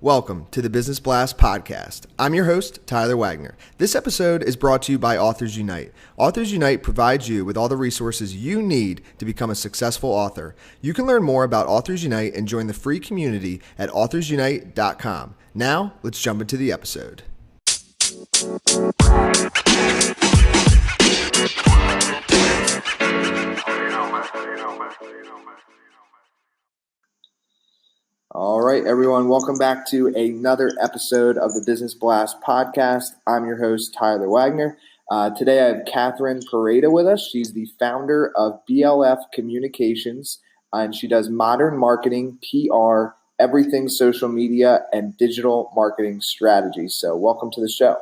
Welcome to the Business Blast podcast. I'm your host, Tyler Wagner. This episode is brought to you by Authors Unite. Authors Unite provides you with all the resources you need to become a successful author. You can learn more about Authors Unite and join the free community at authorsunite.com. Now, let's jump into the episode. All right, everyone. Welcome back to another episode of the Business Blast podcast. I'm your host, Tyler Wagner. Today I have Katherine Pereda with us. She's the founder of BLF Communications, and she does modern marketing, PR, everything social media, and digital marketing strategies. So welcome to the show.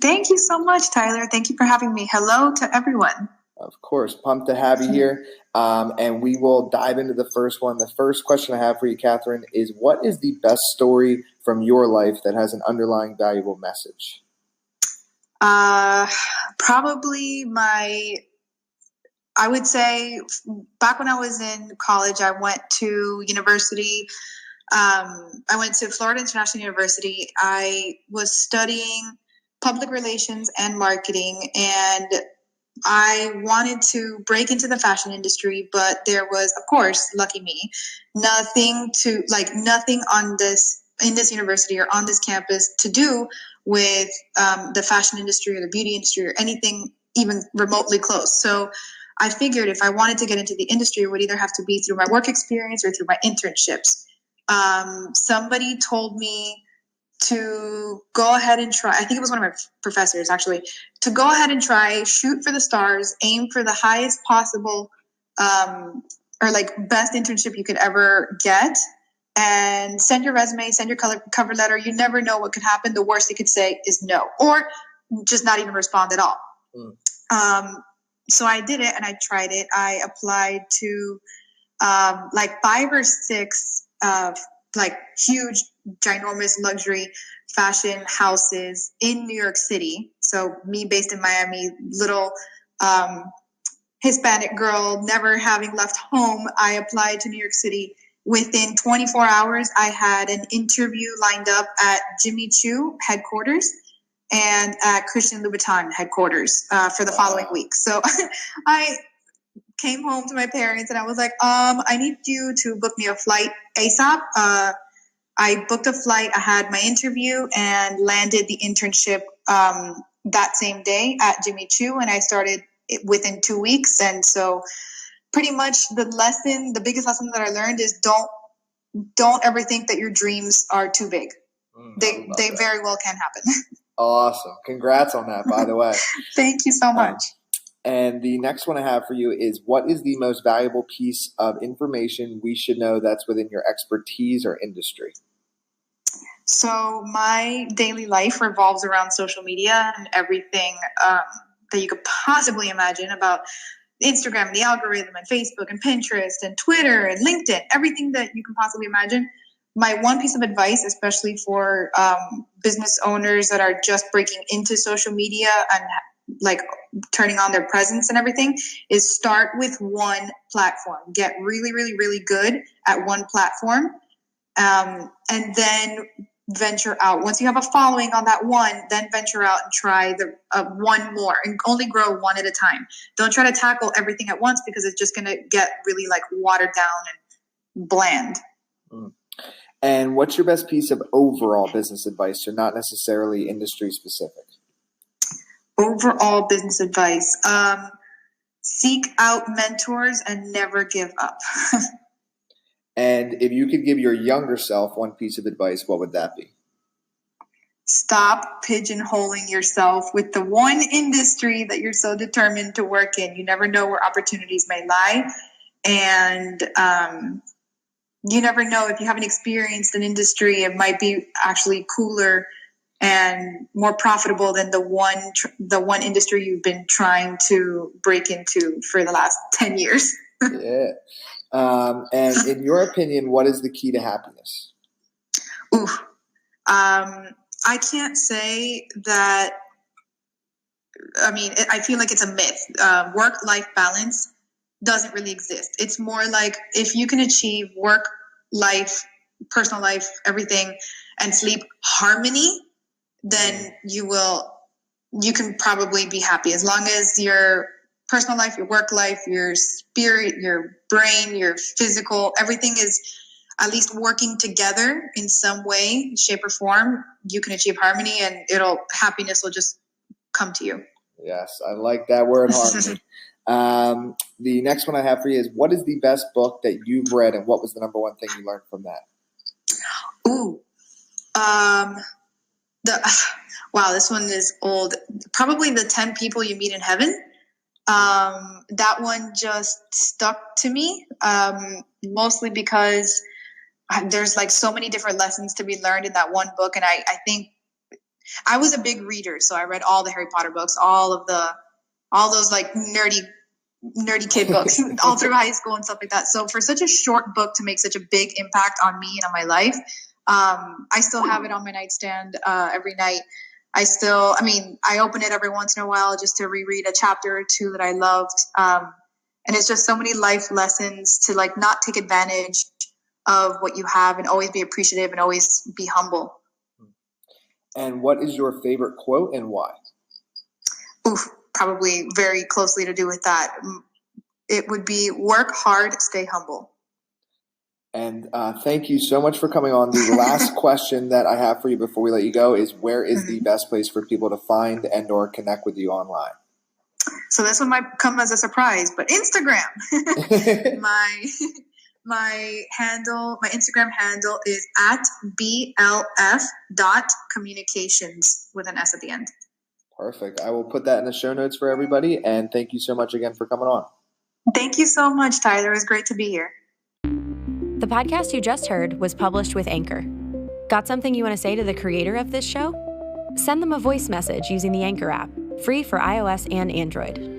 Thank you so much, Tyler. Thank you for having me. Hello to everyone. Of course. Pumped to have you here. And we will dive into the first one. The first question I have for you, Katherine, is what is the best story from your life that has an underlying valuable message? Probably I would say back when I was in college, I went to university. I went to Florida International University. I was studying public relations and marketing, and I wanted to break into the fashion industry, but there was, of course, lucky me, nothing on in this university or on this campus to do with the fashion industry or the beauty industry or anything even remotely close. So I figured if I wanted to get into the industry, it would either have to be through my work experience or through my internships. Somebody told me to go ahead and try, I think it was one of my professors actually, to go ahead and try, shoot for the stars, aim for the highest possible or best internship you could ever get, and send your resume, send your cover letter. You never know what could happen. The worst they could say is no, or just not even respond at all. So I did it and I tried it. I applied to 5 or 6 huge, ginormous luxury fashion houses in New York City. So me based in Miami, little Hispanic girl, never having left home, I applied to New York City. Within 24 hours, I had an interview lined up at Jimmy Choo headquarters and at Christian Louboutin headquarters for the following week. So I came home to my parents and I was like, I need you to book me a flight ASAP. I booked a flight. I had my interview and landed the internship that same day at Jimmy Choo, and I started it within 2 weeks. And so pretty much the biggest lesson that I learned is don't ever think that your dreams are too big. They very well can happen. Awesome. Congrats on that, by the way. Thank you so much. And the next one I have for you is what is the most valuable piece of information we should know that's within your expertise or industry? So my daily life revolves around social media and everything that you could possibly imagine about Instagram, the algorithm, and Facebook, and Pinterest, and Twitter, and LinkedIn, everything that you can possibly imagine. My one piece of advice, especially for business owners that are just breaking into social media and turning on their presence and everything, is start with one platform. Get really, really, really good at one platform, and then venture out. Once you have a following on that one, then venture out and try the one more, and only grow one at a time. Don't try to tackle everything at once because it's just going to get really watered down and bland. And what's your best piece of overall business advice, so not necessarily industry specific? Overall business advice. Seek out mentors and never give up. And if you could give your younger self one piece of advice, what would that be? Stop pigeonholing yourself with the one industry that you're so determined to work in. You never know where opportunities may lie. And you never know, if you haven't experienced an industry, it might be actually cooler and more profitable than the one industry you've been trying to break into for the last 10 years. Yeah. And in your opinion, what is the key to happiness? I can't say that. I mean, I feel like it's a myth. Work-life balance doesn't really exist. It's more like if you can achieve work-life personal life, everything, and sleep harmony, then you can probably be happy. As long as your personal life, your work life, your spirit, your brain, your physical, everything is at least working together in some way, shape, or form, you can achieve harmony, and happiness will just come to you. Yes, I like that word, harmony. The next one I have for you is, what is the best book that you've read, and what was the number one thing you learned from that? Ooh, wow, this one is old. Probably The 10 People You Meet in Heaven. That one just stuck to me, mostly because there's like so many different lessons to be learned in that one book. And I think I was a big reader, so I read all the Harry Potter books, all those like nerdy kid books all through high school and stuff like that. So for such a short book to make such a big impact on me and on my life, I still have it on my nightstand every night. I open it every once in a while just to reread a chapter or two that I loved. And it's just so many life lessons to like not take advantage of what you have and always be appreciative and always be humble. And what is your favorite quote and why? Oof, probably very closely to do with that. It would be work hard, stay humble. And thank you so much for coming on. The last question that I have for you before we let you go is, where is the best place for people to find and or connect with you online? So this one might come as a surprise, but Instagram. My Instagram handle is at BLF.communications with an S at the end. Perfect. I will put that in the show notes for everybody. And thank you so much again for coming on. Thank you so much, Tyler. It was great to be here. The podcast you just heard was published with Anchor. Got something you want to say to the creator of this show? Send them a voice message using the Anchor app, free for iOS and Android.